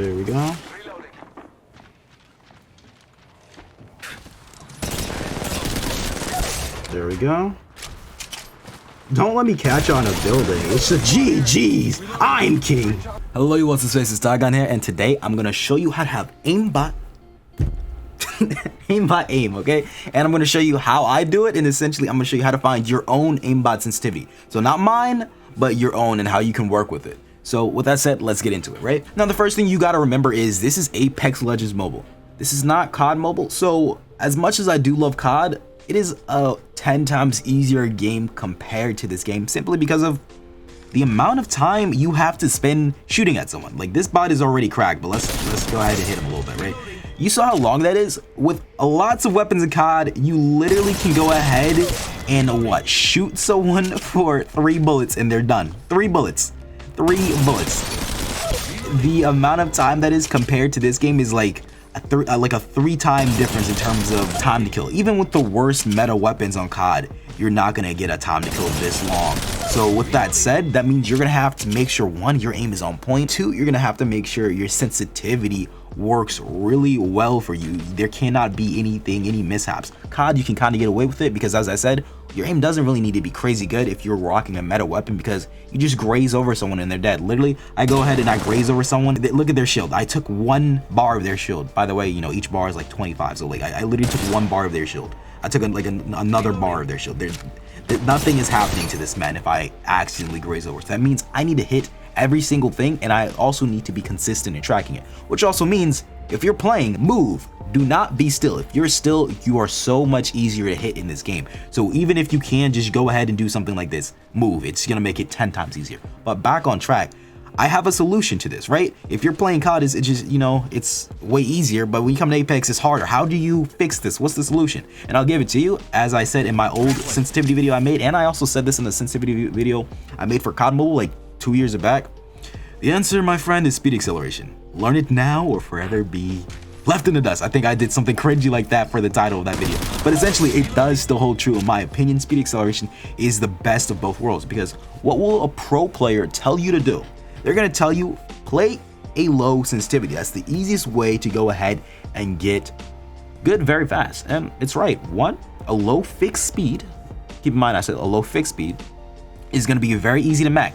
There we go. There we go. Don't let me catch on a building. It's the GG's. I'm king. Hello, you what's this face? It's Tigon here, and today I'm gonna show you how to have aimbot. Aimbot aim, okay? And I'm gonna show you how I do it, and essentially I'm gonna show you how to find your own aimbot sensitivity. So not mine, but your own, and how you can work with it. So with that said, let's get into it, right? Now the first thing you gotta remember is this is Apex Legends Mobile. This is not COD Mobile. So as much as I do love COD, it is a 10 times easier game compared to this game, simply because of the amount of time you have to spend shooting at someone. Like, this bot is already cracked, but let's go ahead and hit him a little bit, right? You saw how long that is? With lots of weapons in COD, you literally can go ahead and shoot someone for 3 bullets and they're done. 3 bullets. 3 bullets. The amount of time that is compared to this game is like a 3-time difference in terms of time to kill. Even with the worst meta weapons on COD, you're not gonna get a time to kill this long. So with that said, that means you're gonna have to make sure, 1, your aim is on point. 2, you're gonna have to make sure your sensitivity works really well for you. There cannot be any mishaps. COD, you can kind of get away with it because, as I said, your aim doesn't really need to be crazy good if you're rocking a meta weapon, because you just graze over someone and they're dead. Literally, I go ahead and I graze over someone. Look at their shield. I took 1 bar of their shield. By the way, you know, each bar is like 25. So like, I literally took 1 bar of their shield. I took another bar of their shield. Nothing is happening to this man if I accidentally graze over. So that means I need to hit every single thing, and I also need to be consistent in tracking it, which also means if you're playing, move. Do not be still. If you're still, you are so much easier to hit in this game. So even if you can just go ahead and do something like this, move, it's gonna make it 10 times easier. But back on track, I have a solution to this, right? If you're playing COD, it's just, you know, it's way easier, but when you come to Apex, it's harder. How do you fix this? What's the solution? And I'll give it to you, as I said in my old sensitivity video I made, and I also said this in the sensitivity video I made for COD Mobile like 2 years back. The answer, my friend, is speed acceleration. Learn it now or forever be left in the dust. I think I did something cringy like that for the title of that video, but essentially it does still hold true in my opinion. Speed acceleration is the best of both worlds, because what will a pro player tell you to do? They're gonna tell you, play a low sensitivity. That's the easiest way to go ahead and get good very fast. And it's right. 1, a low fixed speed. Keep in mind, I said a low fixed speed is gonna be very easy to mech.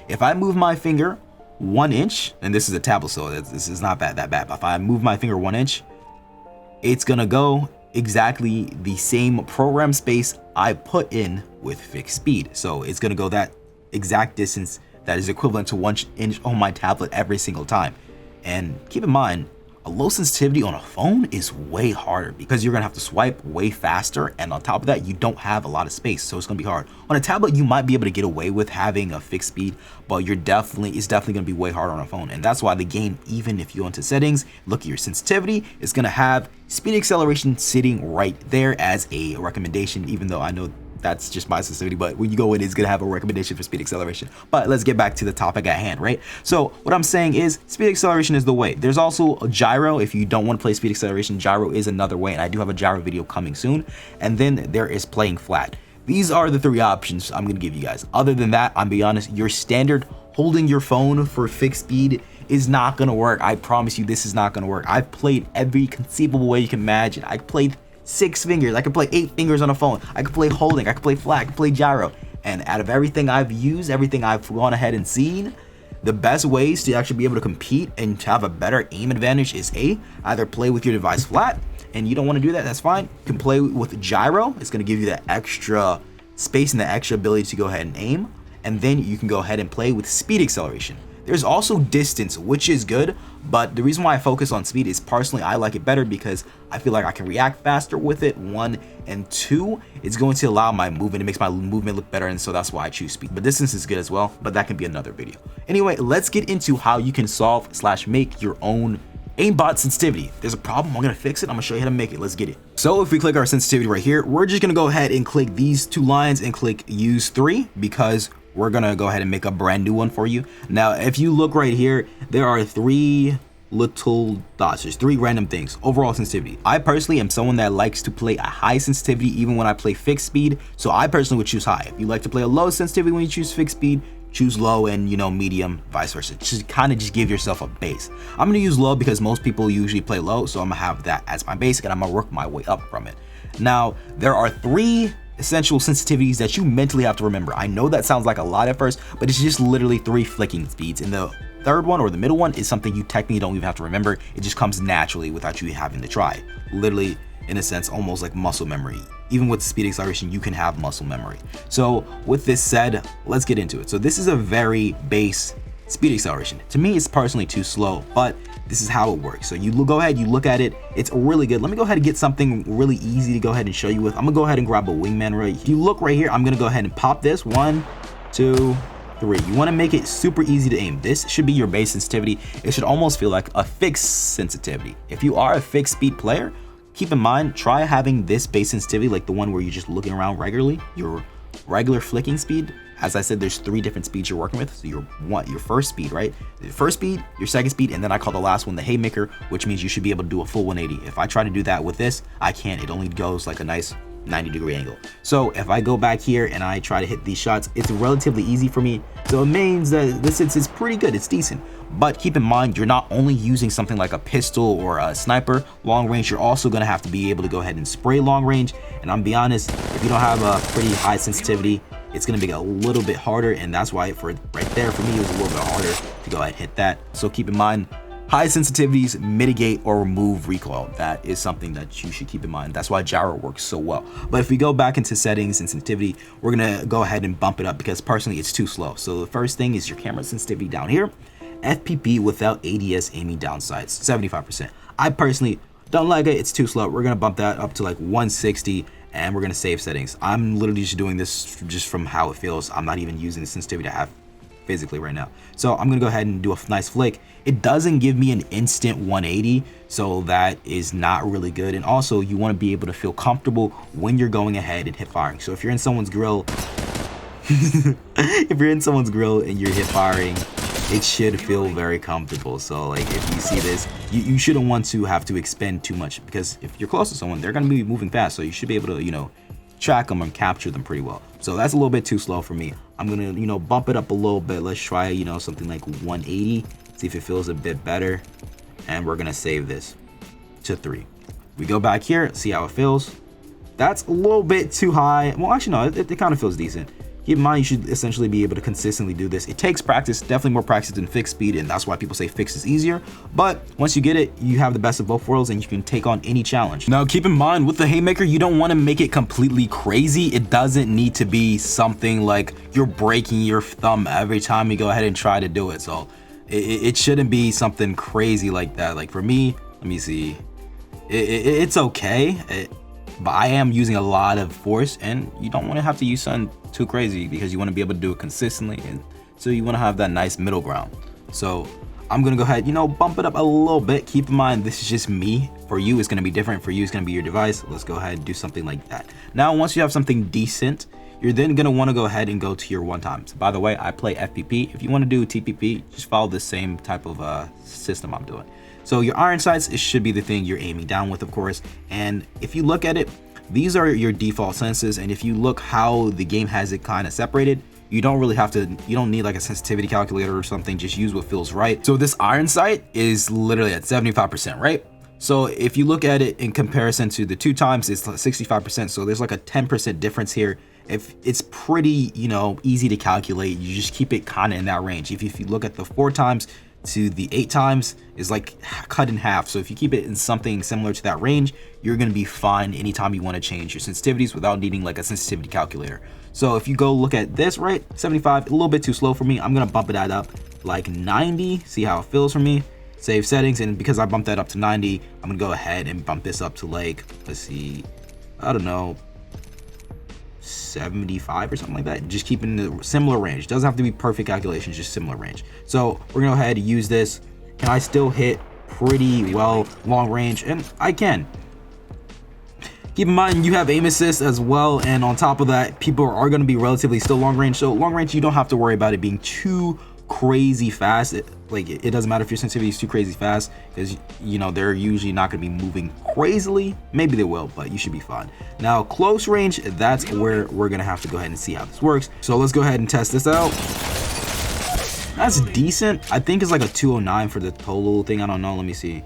If I move my finger 1 inch, and this is a tablet, so this is not that bad, but if I move my finger 1 inch, it's gonna go exactly the same program space I put in with fixed speed. So it's gonna go that exact distance that is equivalent to 1 inch on my tablet every single time. And keep in mind, a low sensitivity on a phone is way harder because you're gonna have to swipe way faster, and on top of that, you don't have a lot of space, so it's gonna be hard. On a tablet, you might be able to get away with having a fixed speed, but it's definitely gonna be way harder on a phone. And that's why the game, even if you go into settings, look at your sensitivity, it's gonna have speed acceleration sitting right there as a recommendation, even though I know that's just my sensitivity, but when you go in, it's gonna have a recommendation for speed acceleration. But let's get back to the topic at hand, right? So what I'm saying is speed acceleration is the way. There's also a gyro. If you don't want to play speed acceleration, gyro is another way, and I do have a gyro video coming soon. And then there is playing flat. These are the 3 options I'm gonna give you guys. Other than that, I'm be honest, your standard holding your phone for fixed speed is not gonna work. I promise you, this is not gonna work. I've played every conceivable way you can imagine. I played 6 fingers, I could play 8 fingers on a phone, I could play holding, I could play flat, I could play gyro. And out of everything I've used, everything I've gone ahead and seen, the best ways to actually be able to compete and to have a better aim advantage is either play with your device flat, and you don't want to do that, that's fine. You can play with gyro, it's going to give you that extra space and the extra ability to go ahead and aim, and then you can go ahead and play with speed acceleration. There's also distance, which is good, but the reason why I focus on speed is personally I like it better because I feel like I can react faster with it, 1, and 2, it's going to allow my movement, it makes my movement look better, and so that's why I choose speed. But distance is good as well, but that can be another video. Anyway, let's get into how you can solve/make your own aimbot sensitivity. There's a problem, I'm gonna fix it, I'm gonna show you how to make it. Let's get it. So if we click our sensitivity right here, we're just gonna go ahead and click these 2 lines and click use 3, because we're gonna go ahead and make a brand new one for you. Now, if you look right here, there are 3 little dots. There's 3 random things. Overall sensitivity. I personally am someone that likes to play a high sensitivity even when I play fixed speed, so I personally would choose high. If you like to play a low sensitivity when you choose fixed speed, choose low and, you know, medium, vice versa. Just kind of just give yourself a base. I'm gonna use low because most people usually play low, so I'm gonna have that as my basic and I'm gonna work my way up from it. Now, there are 3 essential sensitivities that you mentally have to remember. I know that sounds like a lot at first, but it's just literally 3 flicking speeds, and the third one or the middle one is something you technically don't even have to remember. It just comes naturally without you having to try. Literally, in a sense, almost like muscle memory. Even with speed acceleration, you can have muscle memory. So with this said, let's get into it. So this is a very base speed acceleration. To me, it's personally too slow, but this is how it works. So you go ahead, you look at it, it's really good. Let me go ahead and get something really easy to go ahead and show you with. I'm gonna go ahead and grab a wingman right here. You look right here, I'm gonna go ahead and pop this. 1, 2, 3. You wanna make it super easy to aim. This should be your base sensitivity. It should almost feel like a fixed sensitivity. If you are a fixed speed player, keep in mind, try having this base sensitivity, like the one where you're just looking around regularly, your regular flicking speed. As I said, there's 3 different speeds you're working with. So your first speed, right? The first speed, your second speed, and then I call the last one the haymaker, which means you should be able to do a full 180. If I try to do that with this, I can't. It only goes like a nice 90-degree angle. So if I go back here and I try to hit these shots, it's relatively easy for me. So it means that this is pretty good. It's decent. But keep in mind, you're not only using something like a pistol or a sniper long range, you're also going to have to be able to go ahead and spray long range. And I'm be honest, if you don't have a pretty high sensitivity, it's going to be a little bit harder, and that's why right there for me it was a little bit harder to go ahead and hit that. So keep in mind, high sensitivities mitigate or remove recoil. That is something that you should keep in mind. That's why gyro works so well. But if we go back into settings and sensitivity, we're going to go ahead and bump it up because personally it's too slow. So the first thing is your camera sensitivity down here. FPP without ADS aiming down sights, 75%. I personally don't like it. It's too slow. We're going to bump that up to like 160. And we're gonna save settings. I'm literally just doing this just from how it feels. I'm not even using the sensitivity I have physically right now. So I'm gonna go ahead and do a nice flick. It doesn't give me an instant 180, so that is not really good. And also, you want to be able to feel comfortable when you're going ahead and hip firing. So if you're in someone's grill, if you're in someone's grill and you're hip firing, it should feel very comfortable. So like if you see this, you shouldn't want to have to expend too much, because if you're close to someone, they're gonna be moving fast, so you should be able to, you know, track them and capture them pretty well. So that's a little bit too slow for me. I'm gonna, you know, bump it up a little bit. Let's try, you know, something like 180, see if it feels a bit better. And we're gonna save this to 3. We go back here, see how it feels. That's a little bit too high. Well, actually no, it kind of feels decent. Keep in mind, you should essentially be able to consistently do this. It takes practice, definitely more practice than fixed speed, and that's why people say fixed is easier. But once you get it, you have the best of both worlds and you can take on any challenge. Now, keep in mind, with the haymaker, you don't want to make it completely crazy. It doesn't need to be something like you're breaking your thumb every time you go ahead and try to do it. So it shouldn't be something crazy like that. Like for me, let me see. It's okay. But I am using a lot of force, and you don't want to have to use something too crazy because you want to be able to do it consistently, and so you want to have that nice middle ground. So I'm gonna go ahead, you know, bump it up a little bit. Keep in mind, this is just me. For you, it's gonna be different. For you, it's gonna be your device. Let's go ahead and do something like that. Now, once you have something decent, you're then gonna want to go ahead and go to your 1x. By the way, I play FPP. If you want to do TPP, just follow the same type of system I'm doing. So your iron sights, it should be the thing you're aiming down with, of course. And if you look at it, these are your default senses. And if you look how the game has it kind of separated, you don't really have to, you don't need like a sensitivity calculator or something. Just use what feels right. So this iron sight is literally at 75%, right? So if you look at it in comparison to the 2x, it's 65%. So there's like a 10% difference here. If it's pretty, you know, easy to calculate, you just keep it kind of in that range. If you look at the 4x to the 8x, is like cut in half. So if you keep it in something similar to that range, you're going to be fine anytime you want to change your sensitivities without needing like a sensitivity calculator. So if you go look at this, right, 75, a little bit too slow for me. I'm going to bump that up like 90, see how it feels for me. Save settings, and because I bumped that up to 90, I'm gonna go ahead and bump this up to like, let's see, I don't know, 75 or something like that. Just keeping the similar range. Doesn't have to be perfect calculations, just similar range. So we're gonna go ahead and use this. Can I still hit pretty well long range? And I can. Keep in mind, you have aim assist as well, and on top of that, people are going to be relatively still long range. So long range, you don't have to worry about it being too crazy fast. It doesn't matter if your sensitivity is too crazy fast, because you know they're usually not going to be moving crazily. Maybe they will, but you should be fine. Now close range, that's where we're going to have to go ahead and see how this works. So let's go ahead and test this out. That's decent. I think it's like a 209 for the total thing. I don't know. Let me see.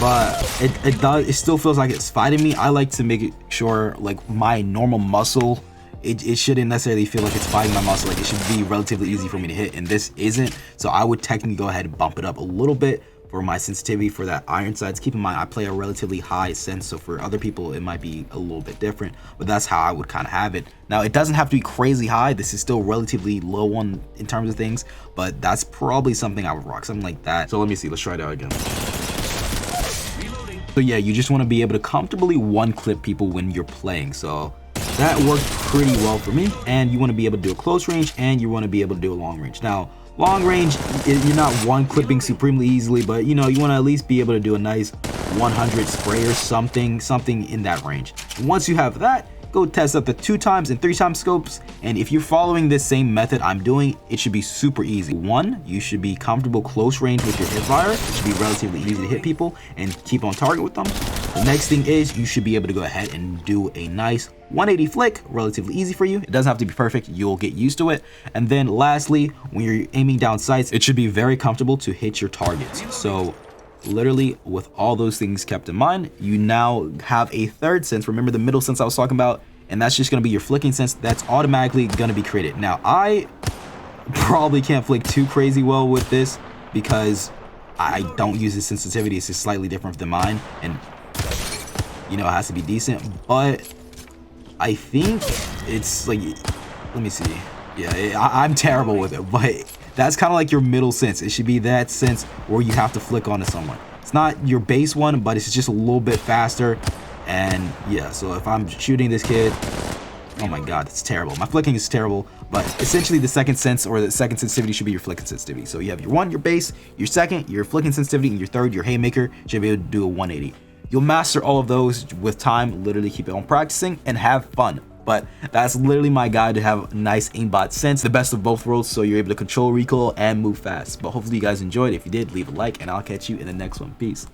But it still feels like it's fighting me. I like to make it sure like my normal muscle, it shouldn't necessarily feel like it's fighting my muscle. Like it should be relatively easy for me to hit, and this isn't. So I would technically go ahead and bump it up a little bit for my sensitivity for that iron sights. Keep in mind, I play a relatively high sense, so for other people it might be a little bit different, but that's how I would kind of have it. Now it doesn't have to be crazy high. This is still relatively low on in terms of things, but that's probably something I would rock, something like that. So let me see, let's try it out again. So yeah, you just want to be able to comfortably one clip people when you're playing. So that worked pretty well for me. And you want to be able to do a close range, and you want to be able to do a long range. Now long range, you're not one clipping supremely easily, but you know, you want to at least be able to do a nice 100 spray or something in that range. And once you have that, go test up the 2x and 3x scopes, and if you're following this same method I'm doing, it should be super easy. One, you should be comfortable close range with your hip fire. It should be relatively easy to hit people and keep on target with them. The next thing is you should be able to go ahead and do a nice 180 flick, relatively easy for you. It doesn't have to be perfect, you'll get used to it. And then lastly, when you're aiming down sights, it should be very comfortable to hit your targets. So literally with all those things kept in mind, you now have a third sense. Remember the middle sense I was talking about, and that's just going to be your flicking sense. That's automatically going to be created. Now I probably can't flick too crazy well with this because I don't use the sensitivity. It's just slightly different than mine, and you know, it has to be decent, but I think it's like, let me see. Yeah, I'm terrible with it, but that's kind of like your middle sense. It should be that sense where you have to flick onto someone. It's not your base one, but it's just a little bit faster. And yeah, so if I'm shooting this kid, oh my god, it's terrible. My flicking is terrible, but essentially the second sense or the second sensitivity should be your flicking sensitivity. So you have your one, your base, your second, your flicking sensitivity, and your third, your haymaker, should be able to do a 180. You'll master all of those with time. Literally keep on practicing and have fun. But that's literally my guide to have nice aimbot sense, the best of both worlds, so you're able to control recoil and move fast. But hopefully you guys enjoyed. If you did, leave a like, and I'll catch you in the next one. Peace.